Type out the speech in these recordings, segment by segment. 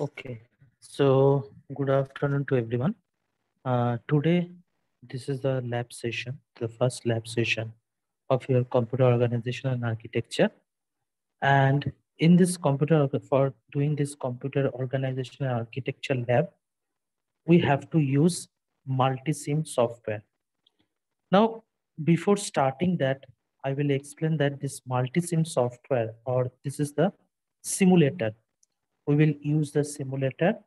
Okay, so good afternoon to everyone. Today, this is the lab session, the first lab session of your computer organization and architecture. And in this for doing this computer organization and architecture lab, we have to use multi-sim software. Now, before starting that, I will explain that this multi-sim software, or this is the simulator. We will use the simulator,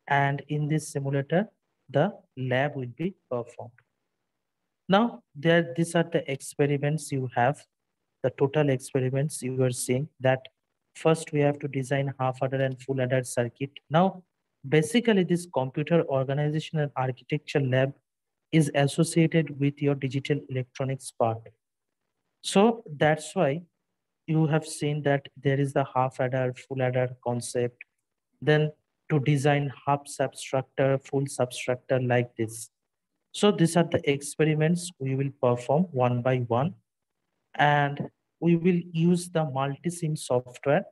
and in this simulator the lab will be performed. Now these are the experiments you have, the total experiments you are seeing. That first we have to design half adder and full adder circuit. Now basically this computer organization and architecture lab is associated with your digital electronics part. So that's why you have seen that there is the half adder full adder concept, then to design half substructure, full substructure like this. So these are the experiments we will perform one by one, and we will use the multi-sim software.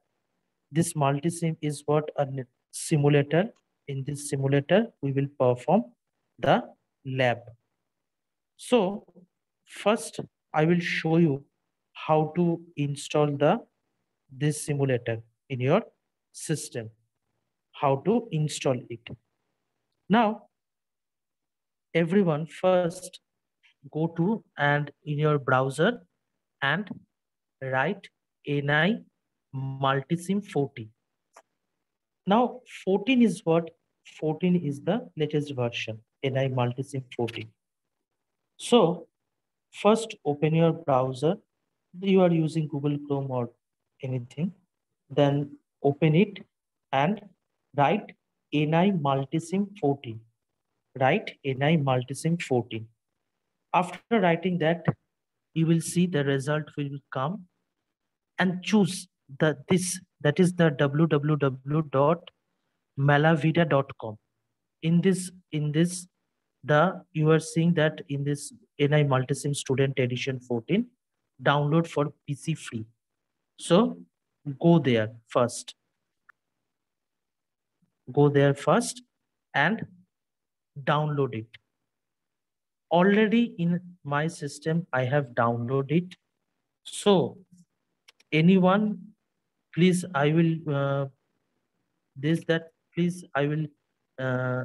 This multi-sim is what a simulator. In this simulator, we will perform the lab. So first, I will show you how to install this simulator in your system, how to install it. Now, everyone first go to and in your browser and write NI Multisim 40. Now 14 is what? 14 is the latest version, NI Multisim 40. So first open your browser. You are using Google Chrome or anything. Then open it and write NI Multisim 40. Write NI Multisim 40. After writing that, you will see the result will come, and choose that is the www.malavida.com. In this you are seeing that in this NI Multisim Student Edition 14, download for PC free. So go there first. Go there first and download it. Already in my system, I have downloaded it. So anyone, please, I will this that please I will uh,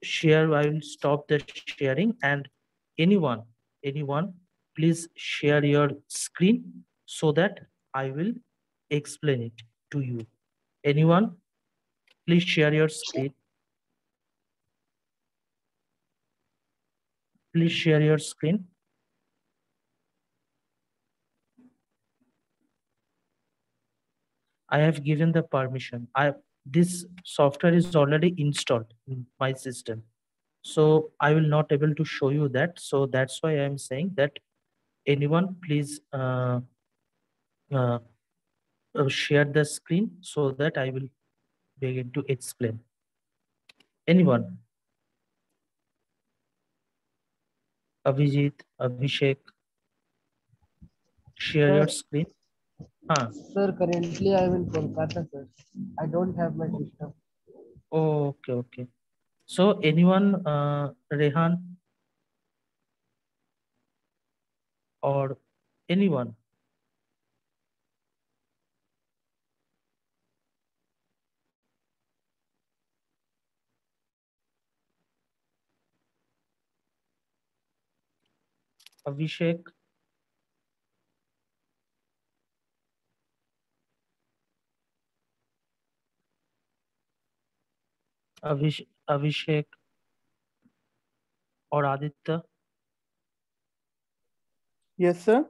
share. I will stop the sharing, and anyone please share your screen so that I will explain it to you. Anyone, please share your screen. Please share your screen. I have given the permission. This software is already installed in my system, so I will not able to show you that. So that's why I am saying that anyone please uh, share the screen so that I will begin to explain. Anyone? Abhijit, Abhishek, share your Sir, screen. Huh. sir, currently I am in Kolkata, sir. I don't have my system. Okay, okay. So anyone, Rehan or anyone? Abhishek, Abhishek or Aditya? Yes, sir.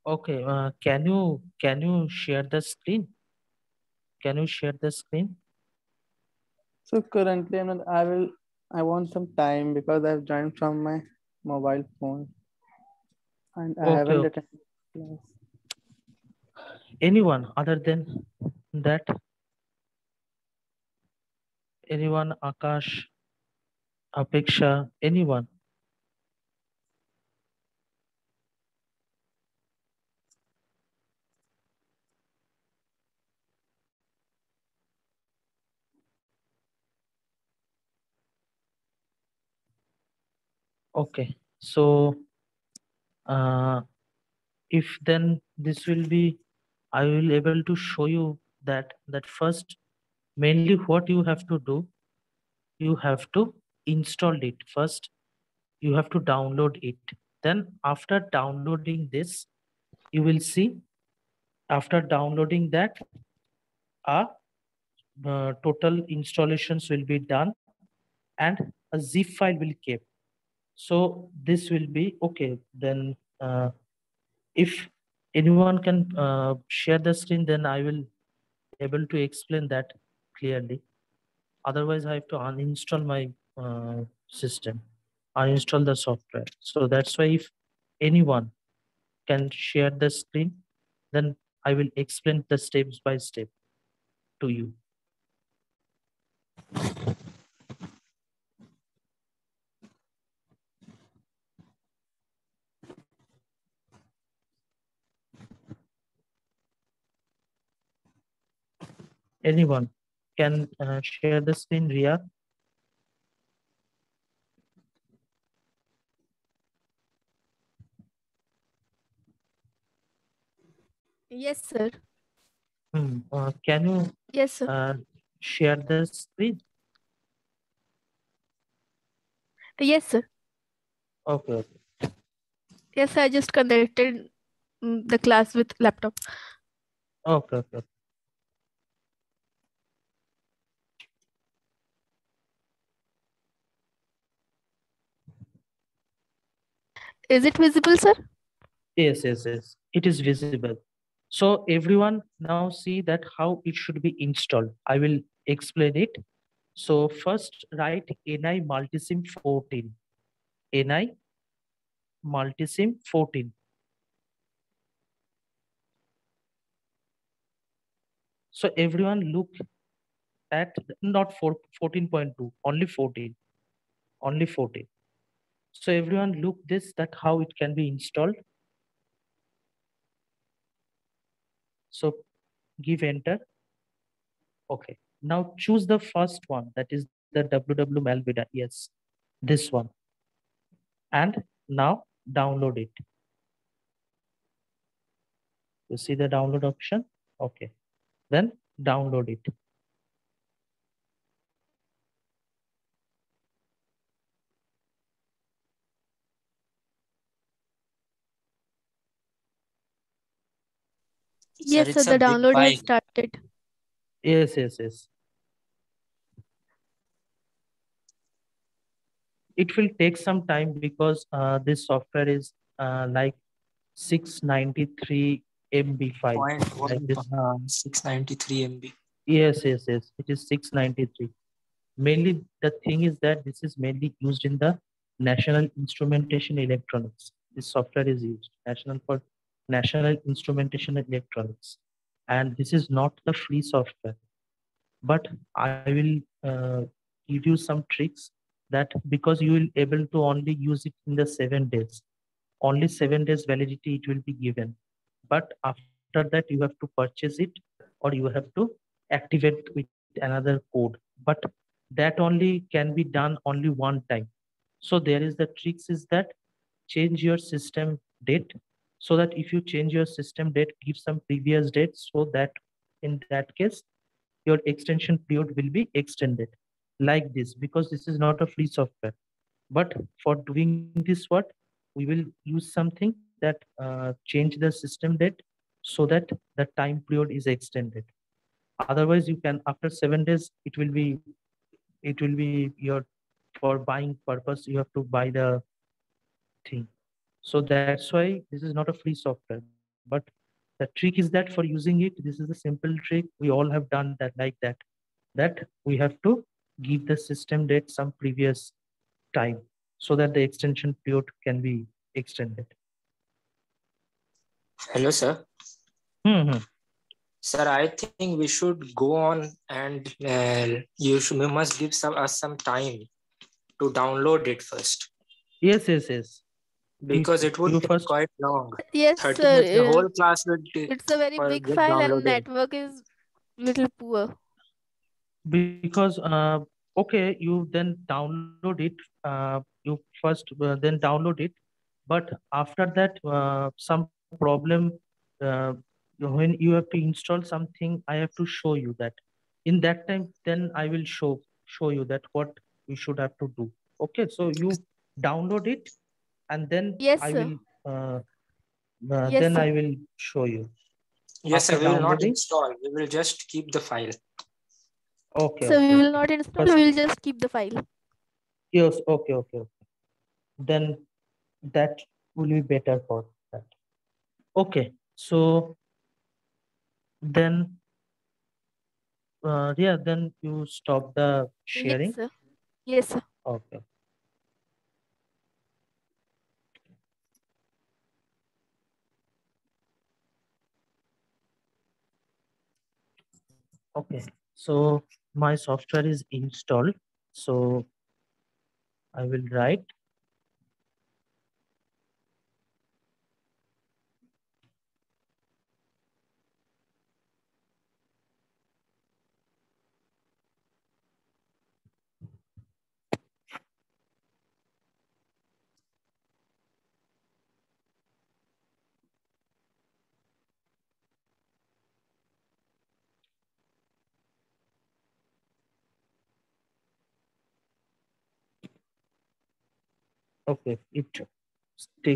Okay, can you share the screen? Can you share the screen? So currently, I want some time because I've joined from my mobile phone and I Okay, haven't okay. attended class. Anyone other than that? Anyone? Akash, Apeksha, anyone? Okay. So if then this will be, I will able to show you that first mainly what you have to do, you have to install it first. You have to download it. Then after downloading this, you will see after downloading that, a total installations will be done and a zip file will keep. So this will be okay. Then if anyone can share the screen, then I will able to explain that clearly. Otherwise, I have to uninstall my system, uninstall the software. So that's why if anyone can share the screen, then I will explain the steps by step to you. Anyone can share the screen, Ria? Yes, sir. Can you Yes, sir. share the screen? Yes, sir. Okay, okay. Yes, I just connected the class with laptop. Okay, okay. Is it visible, sir? Yes, yes, yes. It is visible. So everyone now see that how it should be installed. I will explain it. So first write NI Multisim 14. NI Multisim 14. So everyone look at not 14.2, only 14. Only 14. So everyone look this that how it can be installed. So give enter. Okay. Now choose the first one, that is the www Malvida. Yes, this one. And now download it. You see the download option? Okay. Then download it. Yes, sir. it's The a big download has file. started. Yes, yes, yes. It will take some time because this software is like 693 MB file. Like this. 693 MB. Yes, yes, yes. It is 693. Mainly the thing is that this is mainly used in the National Instrumentation Electronics. This software is used National Instrumentation Electronics, and this is not the free software. But I will give you some tricks that because you will able to only use it in the 7 days. Only 7 days validity it will be given. But after that you have to purchase it or you have to activate with another code. But that only can be done only one time. So there is the tricks is that change your system date, so that if you change your system date, give some previous date, so that in that case your extension period will be extended like this, because this is not a free software. But for doing this, what we will use something that change the system date so that the time period is extended. Otherwise, you can after 7 days it will be your for buying purpose. You have to buy the thing. So that's why this is not a free software. But the trick is that for using it, this is a simple trick. We all have done that like that. That we have to give the system date some previous time so that the extension period can be extended. Hello, sir. Hmm. Sir, I think we should go on and we must give us some time to download it first. Yes, yes, yes. Because it would you take first. quite long. Yes, 30 sir. minutes, the whole class will take It's a very for big get file and downloaded. network is little poor. Because okay, you then download it. You you first then download it. But after that, some problem, when you have to install something, I have to show you that. In that time, then I will show you that what we should have to do. Okay, so you download it, and then Yes, I sir. will Yes, then sir. I will show you. Yes, sir. After We will not downloading, install. We will just keep the file. okay, So we okay, will okay. not install, First, we will just keep the file. yes, okay, okay, okay. Then that will be better for that. Okay, so then yeah, then you stop the Yes, sharing. sir. Yes, sir. Okay. Okay. So my software is installed. So I will write. Okay.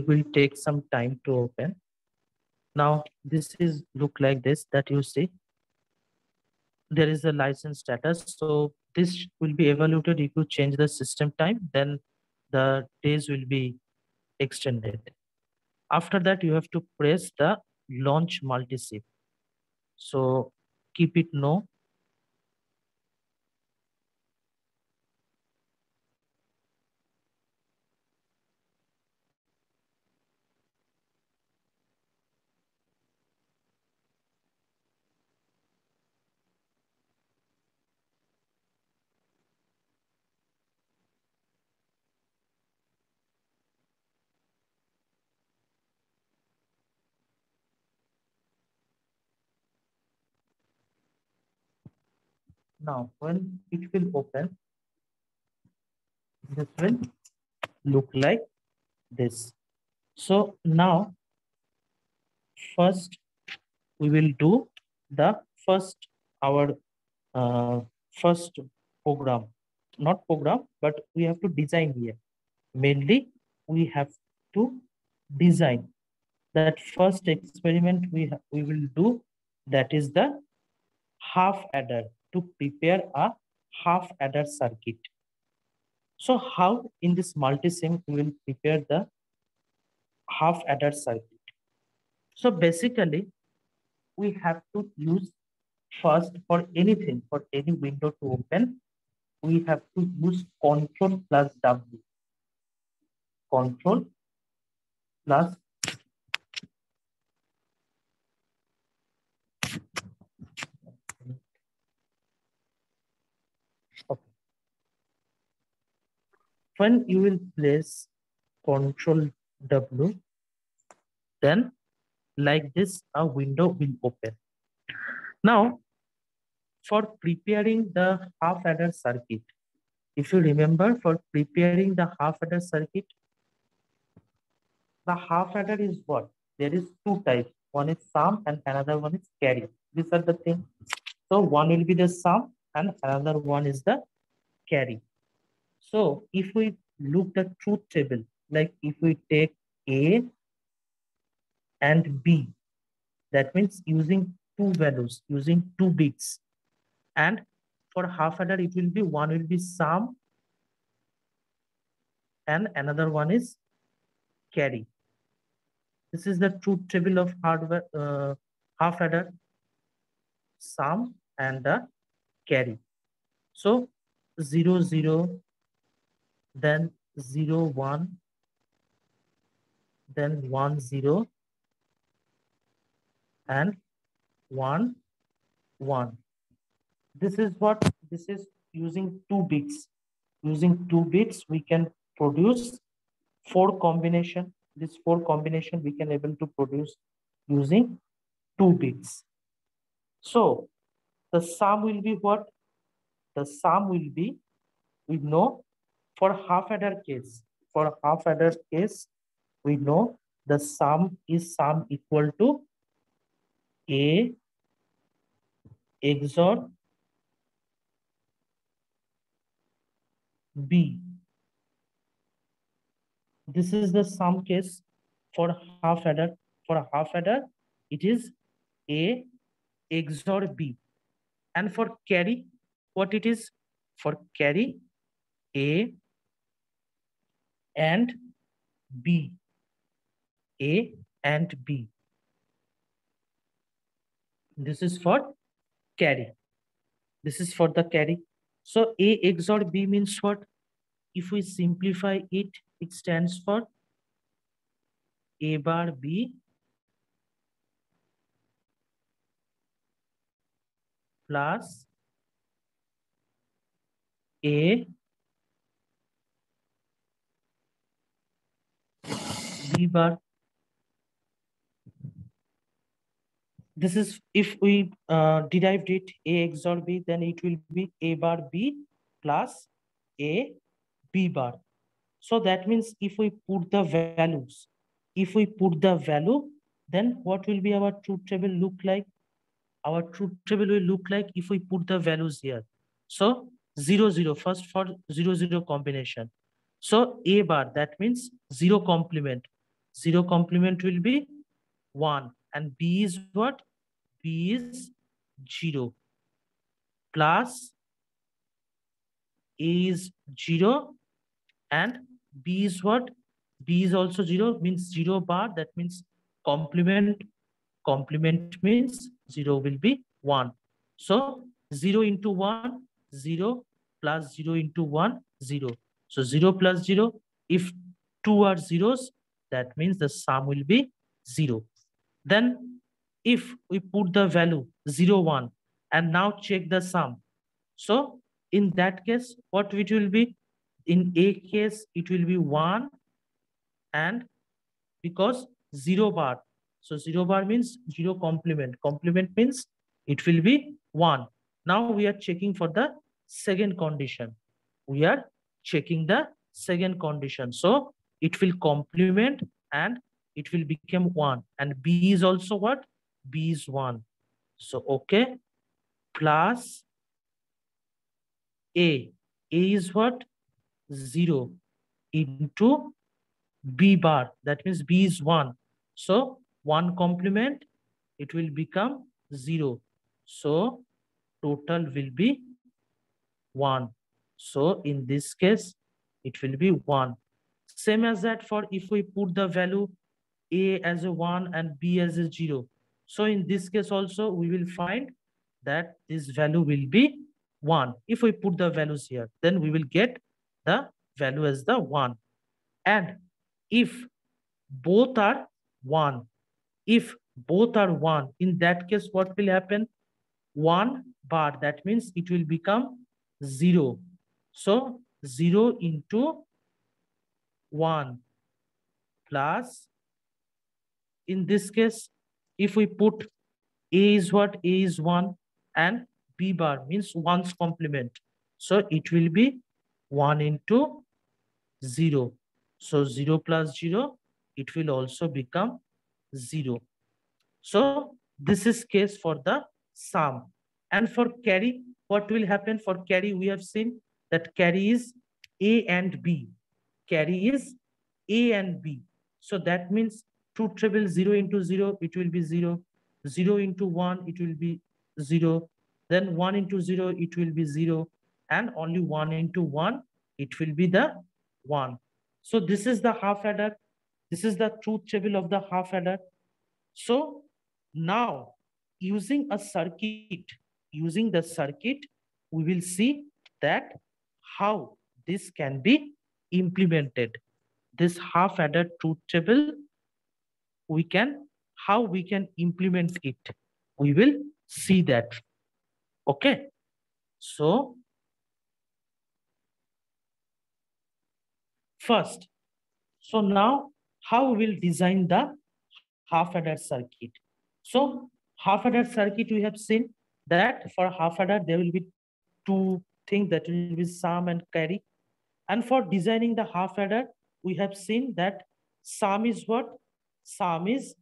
Will take some time to open. Now this is look like this that you see. There is a license status. So this will be evaluated if you change the system time, then the days will be extended. After that, you have to press the launch multi-SIP. So keep it no. Now, when it will open, this will look like this. So now, first we will do the our uh, first program, not program, but we have to design here. Mainly, we have to design that first experiment we will do. That is the half adder, to prepare a half adder circuit. So how in this multi-sim we will prepare the half adder circuit? So basically we have to use first for anything, for any window to open, we have to use Control plus W. Control plus okay. When you will place Control W, then like this, a window will open. Now, for preparing the half adder circuit, if you remember, for preparing the half adder circuit, the half adder is what? There is two types. One is sum and another one is carry. These are the things. So one will be the sum and another one is the carry. So if we look the truth table, like if we take A and B, that means using two values, using two bits. And for half adder, it will be one will be sum and another one is carry. This is the truth table of hardware half adder, sum and the carry. So 0 0, then 0 1, then 1 0, and 1 1. This is what this is using two bits. Using two bits, we can produce four combination. This four combination we can able to produce using two bits. So the sum will be what? The sum will be, we know for half adder case, for half adder case, we know the sum is sum equal to A XOR B. This is the sum case for half adder. For a half adder, it is A XOR B. And for carry, what it is? For carry, A and B. A and B. This is for carry. This is for the carry. So A XOR B means what? If we simplify it, it stands for A bar B plus A B bar. This is, if we derived it A XOR B, then it will be A bar B plus A B bar. So that means if we put the values, then what will be our truth table look like? Our truth table will look like if we put the values here. So 0, 0, first for 0, 0 combination. So A bar, that means 0 complement. 0 complement will be 1. And B is what? B is 0. Plus A is 0. And B is what? B is also 0, means 0 bar. That means complement. Complement means 0 will be 1. So 0 into 1, 0 plus 0 into 1, 0. So 0 plus 0. If 2 are zeros, that means the sum will be 0. Then if we put the value 0, 1 and now check the sum. So in that case, what it will be? In A case, it will be 1, and because 0 bar. So 0 bar means 0 complement. Complement means it will be 1. Now we are checking for the second condition. We are checking the second condition. So it will complement and it will become 1. And B is also what? B is 1. So okay. Plus A. A is what? 0 into B bar. That means B is 1. So 1 complement, it will become 0. So total will be 1. So in this case, it will be 1. Same as that for if we put the value A as a 1 and B as a 0. So in this case also, we will find that this value will be 1. If we put the values here, then we will get the value as the 1. And if both are 1, if both are 1, in that case, what will happen? 1 bar, that means it will become 0. So 0 into 1 plus, in this case, if we put A is what? A is 1 and B bar means 1's complement. So it will be 1 into 0. So 0 plus 0, it will also become 0. So this is case for the sum. And for carry, what will happen? For carry, we have seen that carry is A and B. Carry is A and B. So that means truth table 0 into 0, it will be 0. 0 into 1, it will be 0. Then 1 into 0, it will be 0. And only 1 into 1, it will be the 1. So this is the half adder. This is the truth table of the half adder. So now using the circuit, we will see that how this can be implemented. This half adder truth table, how we can implement it. We will see that. Okay. So first, so now how we will design the half adder circuit. So half adder circuit, we have seen that for half adder, there will be two things, that will be sum and carry. And for designing the half adder, we have seen that sum is what? Sum is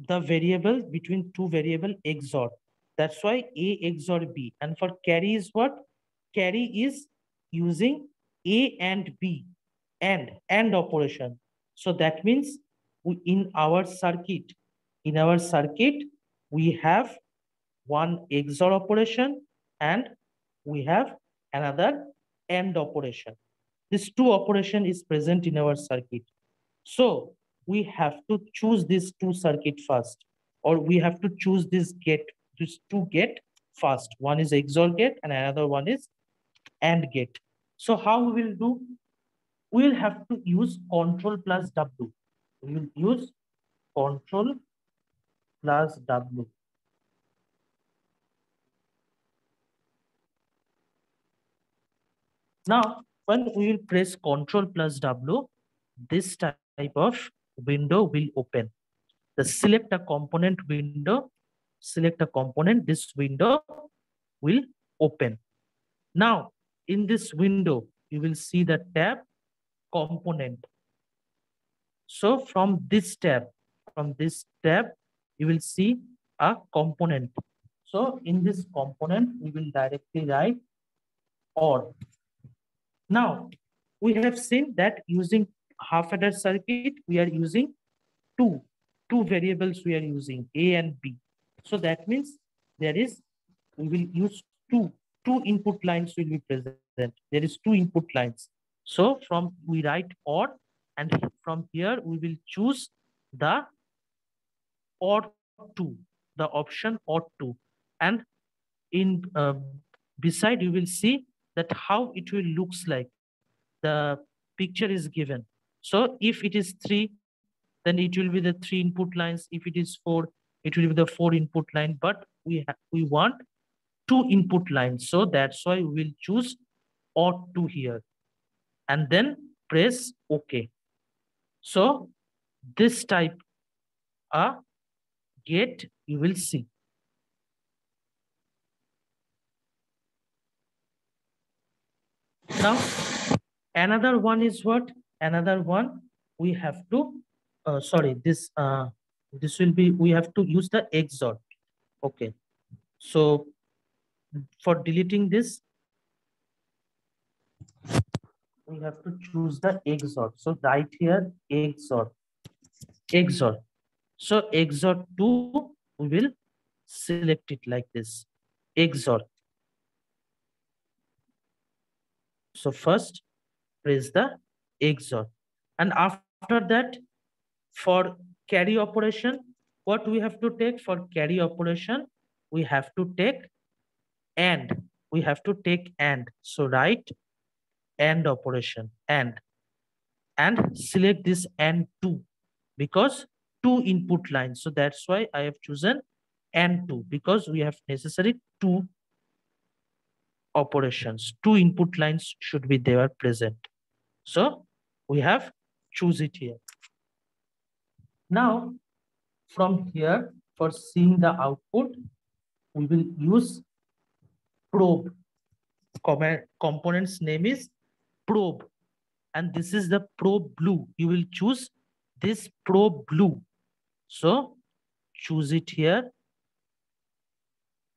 the variable between two variable XOR. That's why A XOR B. And for carry is what? Carry is using A and B and operation. So that means in our circuit, we have one XOR operation and we have another AND operation. This two operation is present in our circuit. So we have to choose this two circuit first, or we have to choose this two gate first. One is XOR gate and another one is AND gate. So how we will do? We will have to use control plus W. We will use control plus W. Now, when we will press control plus W, this type of window will open. The select a component window, select a component, this window will open. Now, in this window, you will see the tab component. So from this tab, you will see a component. So in this component, we will directly write OR. Now, we have seen that using half adder circuit, we are using two variables we are using, A and B. So that means we will use two input lines will be present. There is two input lines. So we write OR, and from here we will choose the OR 2, the option OR 2. And in beside you will see that how it will looks like. The picture is given. So if it is 3, then it will be the 3 input lines. If it is 4, it will be the 4 input line. But we want 2 input lines. So that's why we will choose OR 2 here. And then press OK. So this type a gate you will see. Now, another one is what? Another one we have to, this will be, we have to use the XOR. Okay. So for deleting this, we have to choose the XOR. So right here, XOR. So XOR 2, we will select it like this, XOR. So first press the XOR. And after that, for carry operation, what we have to take for carry operation? We have to take AND. We have to take AND. So write AND operation, AND. And select this AND 2 because 2 input lines. So that's why I have chosen AND 2 because we have necessary 2 operations. 2 input lines should be there present. So we have choose it here. Now from here, for seeing the output, we will use probe. Component's name is probe. And this is the probe blue. You will choose this probe blue. So choose it here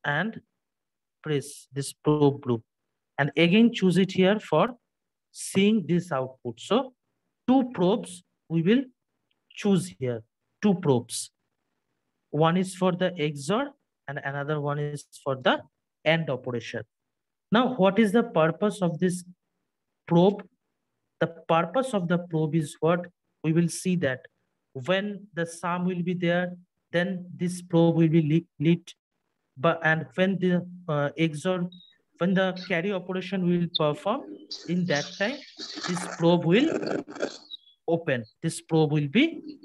and press this probe blue. And again choose it here for seeing this output. So 2 probes we will choose here. 2 probes. One is for the XOR and another one is for the AND operation. Now, what is the purpose of this probe? The purpose of the probe is what? We will see that when the sum will be there, then this probe will be lit. And when the XOR, when the carry operation will perform, in that time, this probe will open. This probe will be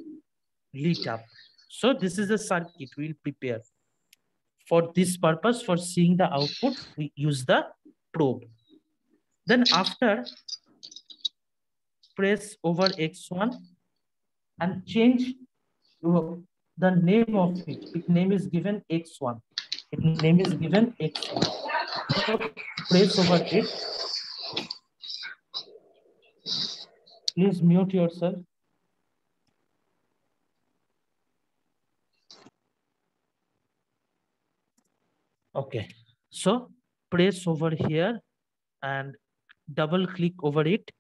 lit up. So this is the circuit we will prepare. For this purpose, for seeing the output, we use the probe. Then after, press over X1 and change the name of it. Its name is given X1. Its name is given X1. So press over it. Please mute yourself. Okay, so press over here and double click over it.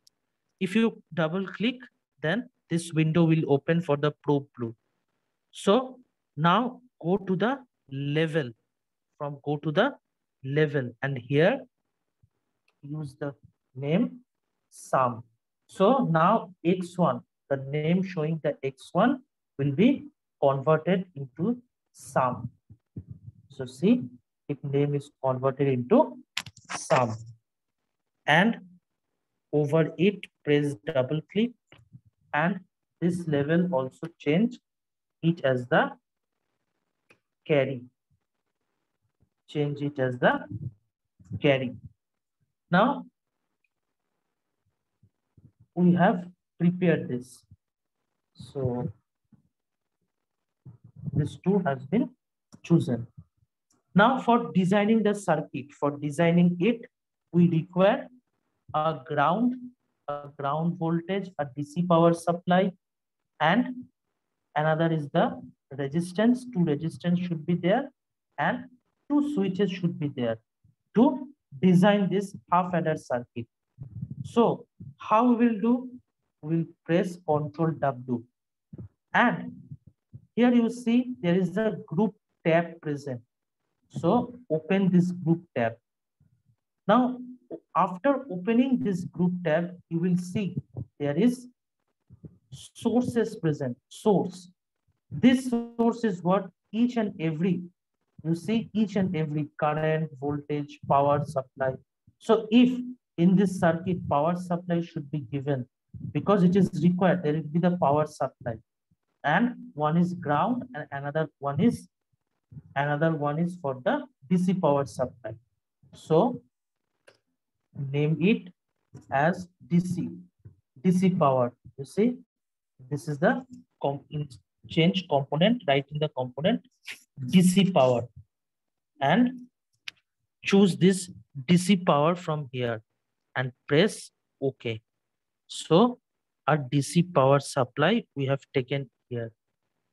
If you double click, then this window will open for the probe blue. So now go to the level, go to the level, and here use the name sum. So now x1, the name showing the x1 will be converted into sum. So see, if name is converted into sum, and over it press double click, and this level also change it as the carry. Change it as the carry. Now we have prepared this. So this two has been chosen. Now for designing the circuit, for designing it, we require a ground voltage, a DC power supply, and another is the resistance. Two resistance should be there, and two switches should be there to design this half adder circuit. So how we will do? We will press Ctrl W, and here you see there is a group tab present. So open this group tab. Now, after opening this group tab, you will see there is sources present. Source. This source is what each and every, you see each and every current, voltage, power supply. So if in this circuit power supply should be given, because it is required, there will be the power supply, and one is ground and another one is for the DC power supply. So name it as DC power. You see, this is the change component, write in the component DC power, and choose this DC power from here and press OK. So our DC power supply we have taken here,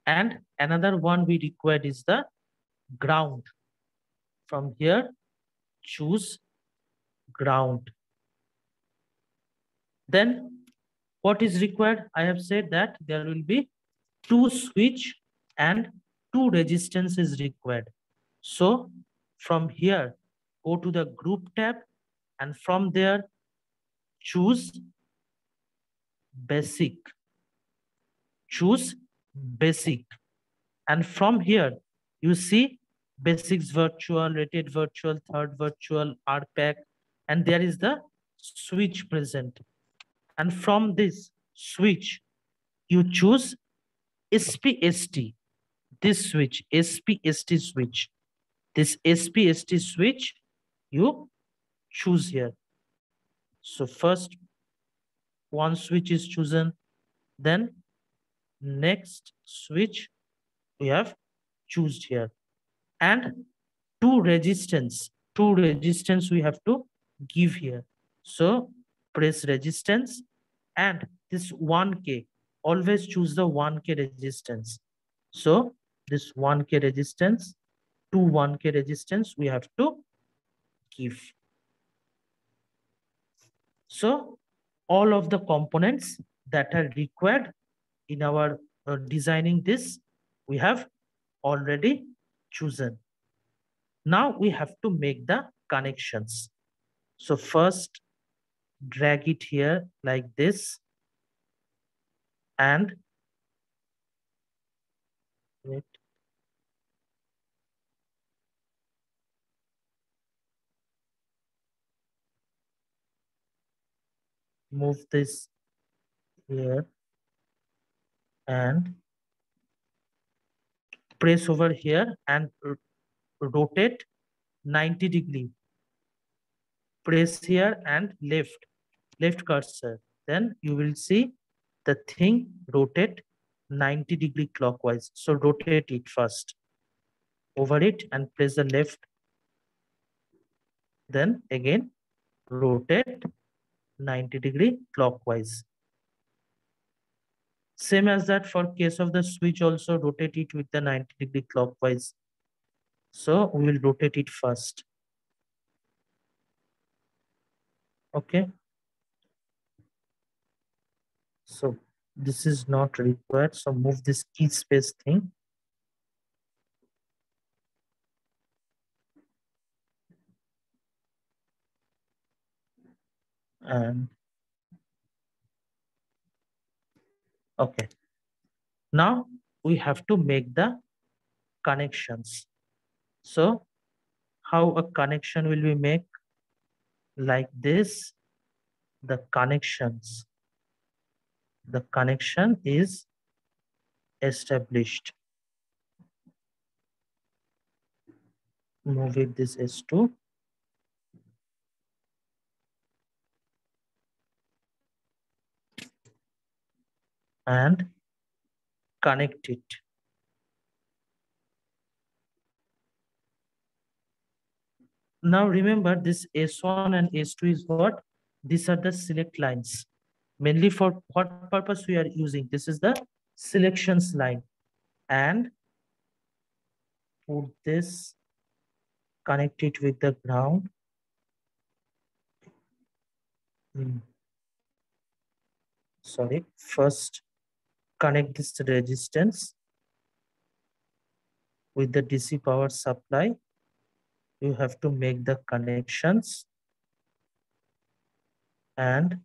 and another one we required is the ground. From here choose ground. Then what is required? I have said that there will be two switch and two resistance is required. So from here, go to the group tab, and from there choose basic. Choose basic. And from here, you see basics virtual, rated virtual, third virtual, RPAC, and there is the switch present. And from this switch, you choose SPST, this switch, SPST switch. This SPST switch, you choose here. So first one switch is chosen, then next switch we have chosen here. And two resistance we have to give here. So press resistance, and this 1K, always choose the 1K resistance. So this 1K resistance, to 1K resistance we have to give. So all of the components that are required in our designing this, we have already chosen. Now we have to make the connections. So first drag it here like this, and wait. Move this here and press over here and rotate 90 degree. Press here and left cursor. Then you will see the thing rotate 90 degree clockwise. So rotate it first over it and press the left. Then again rotate 90 degree clockwise. Same as that for case of the switch also rotate it with the 90-degree clockwise. So we will rotate it first. Okay. So this is not required. So move this key space thing. And okay. Now we have to make the connections. So how a connection will be made? Like this, the connections. The connection is established. Move it this S2. And connect it. Now remember this S1 and S2 is what? These are the select lines. Mainly for what purpose we are using? This is the selections line. And put this, connect it with the ground. Sorry, first connect this resistance with the DC power supply. You have to make the connections and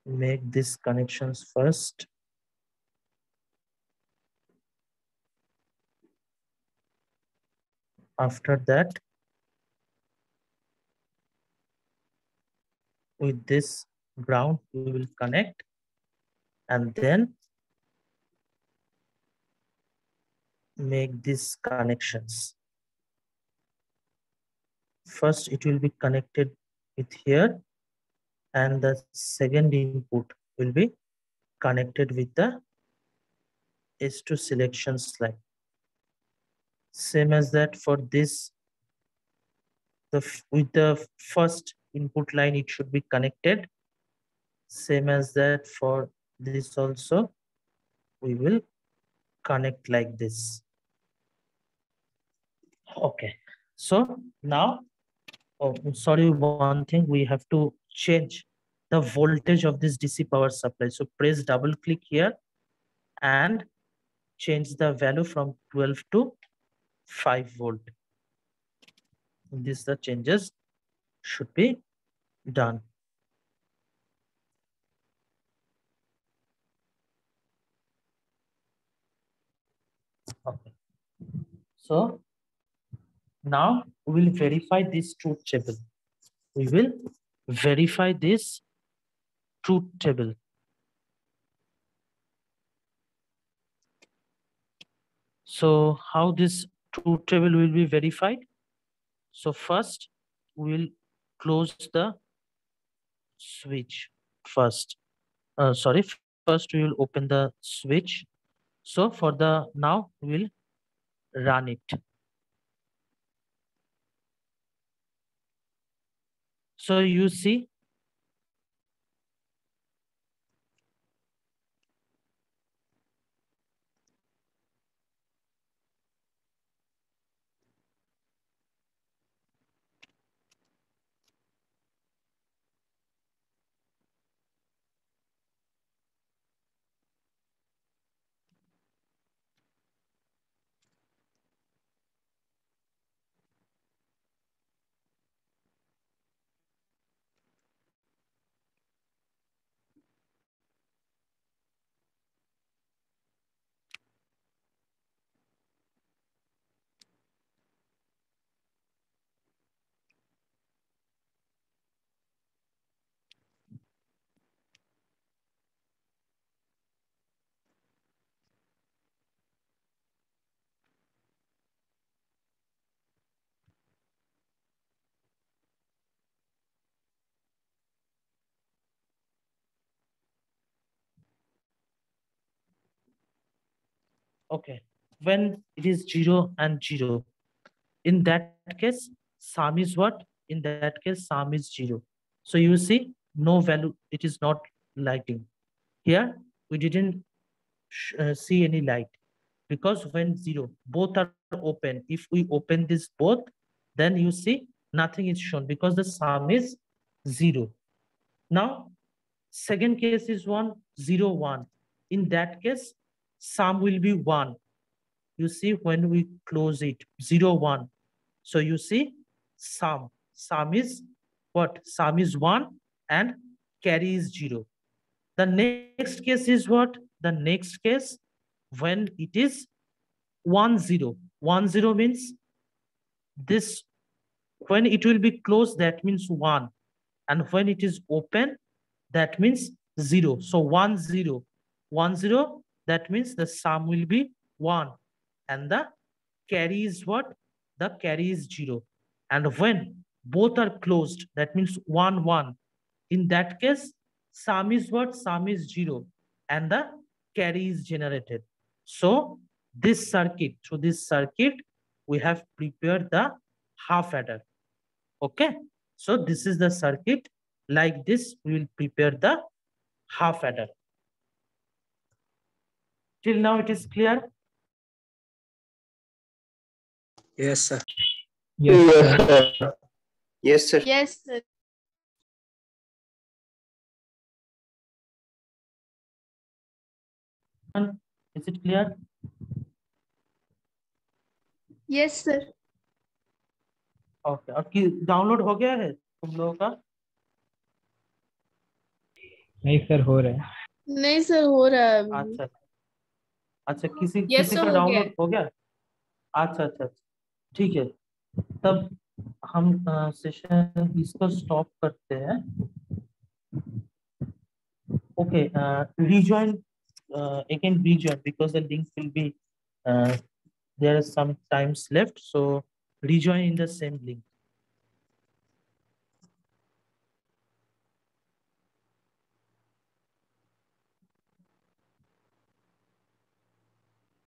make these connections first. After that, with this ground, we will connect, and then make these connections. First, it will be connected with here, and the second input will be connected with the S2 selection slide. Same as that for this, with the first input line, it should be connected. Same as that for this also, we will connect like this. Okay, so now, oh, sorry, one thing, we have to change the voltage of this DC power supply. So press double click here and change the value from 12 to 5 volt. This the changes should be done. Okay. So now we will verify this truth table. We will verify this truth table. So how this truth table will be verified? So first we'll close the switch first. Sorry, first we will open the switch. So for the now we'll run it. So you see, okay, when it is 0 and 0, in that case, sum is what? In that case, sum is 0. So you see, no value, it is not lighting. Here we didn't see any light, because when 0, both are open, if we open this both, then you see nothing is shown because the sum is 0. Now second case is 1, 0, 1. In that case, sum will be 1. You see when we close it, 0, 1. So you see sum is what? Sum is 1 and carry is 0. The next case is what? The next case, when it is 1, 0. 1, 0 means this, when it will be closed, that means 1. And when it is open, that means 0. So 1, 0. 1, 0, that means the sum will be 1. And the carry is what? The carry is 0. And when both are closed, that means 1, 1. In that case, sum is what? Sum is 0. And the carry is generated. So this circuit, through this circuit, we have prepared the half adder. Okay. So this is the circuit. Like this, we will prepare the half adder. Till now it is clear? Yes, sir. Yes, sir. Yes, sir. Yes, sir. Is it clear? Yes, sir. Okay, और download हो गया है तुम लोगों का? नहीं sir, हो रहा है। नहीं सर, हो रहा है अभी। अच्छा अच्छा, किसी Yes, किसी sir, का हो डाउनलोड गया। हो गया? अच्छा अच्छा अच्छा, ठीक है। तब हम सेशन इसको स्टॉप करते हैं। Okay, rejoin, again rejoin, because the link will be there are some times left, so rejoin in the same link.